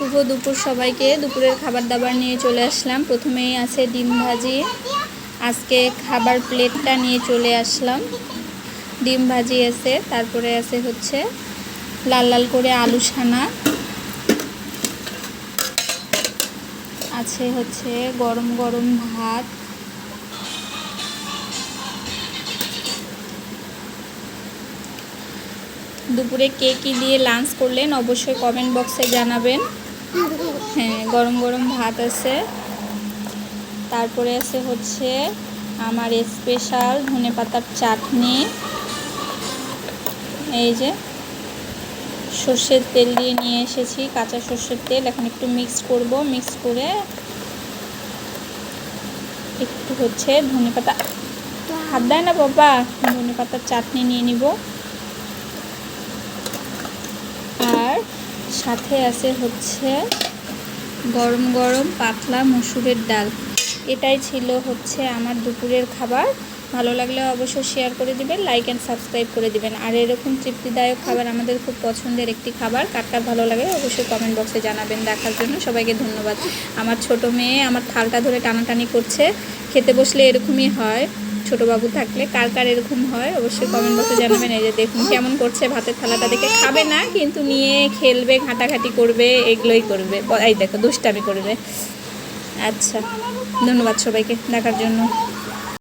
শুভ দুপুর সবাইকে। দুপুরের খাবার দাবার নিয়ে চলে আসলাম। প্রথমেই আছে ডিম ভাজি। আজকে খাবার প্লেটটা নিয়ে চলে আসলাম। ডিম ভাজি আছে, তারপরে আছে হচ্ছে লাল লাল করে আলু ছানা, আছে হচ্ছে গরম গরম ভাত, দুপুরে কে কী দিয়ে লাঞ্চ করলেন অবশ্যই কমেন্ট বক্সে জানাবেন। হ্যাঁ, গরম গরম ভাত আছে, তারপরে আছে হচ্ছে আমার স্পেশাল ধনেপাতার চাটনি। এই যে সর্ষের তেল দিয়ে নিয়ে এসেছি, কাঁচা সর্ষের তেল। এখন একটু মিক্স করব, মিক্স করে একটু হচ্ছে ধনেপাতা, হাত দেয় না বাবা, ধনেপাতার চাটনি নিয়ে নিব। আর সাথে আছে হচ্ছে গরম গরম পাতলা মসুরের ডাল। এটাই ছিল হচ্ছে আমার দুপুরের খাবার। ভালো লাগলে অবশ্যই শেয়ার করে দিবেন, লাইক অ্যান্ড সাবস্ক্রাইব করে দিবেন। আর এরকম তৃপ্তিদায়ক খাবার আমাদের খুব পছন্দের একটি খাবার। কার কার ভালো লাগে অবশ্যই কমেন্ট বক্সে জানাবেন। দেখার জন্য সবাইকে ধন্যবাদ। আমার ছোট মেয়ে আমার থালটা ধরে টানাটানি করছে। খেতে বসলে এরকমই হয়, ছোটো বাবু থাকলে। কার কার এরকম হয় অবশ্যই কমেন্ট বক্সে জানাবেন। এই যে দেখুন কেমন করছে, ভাতের থালাটা দেখে খাবে না, কিন্তু নিয়ে খেলবে, ঘাঁটাঘাঁটি করবে, এগুলোই করবে। এই দেখো দুষ্টামি করবে। আচ্ছা, ধন্যবাদ সবাইকে দেখার জন্য।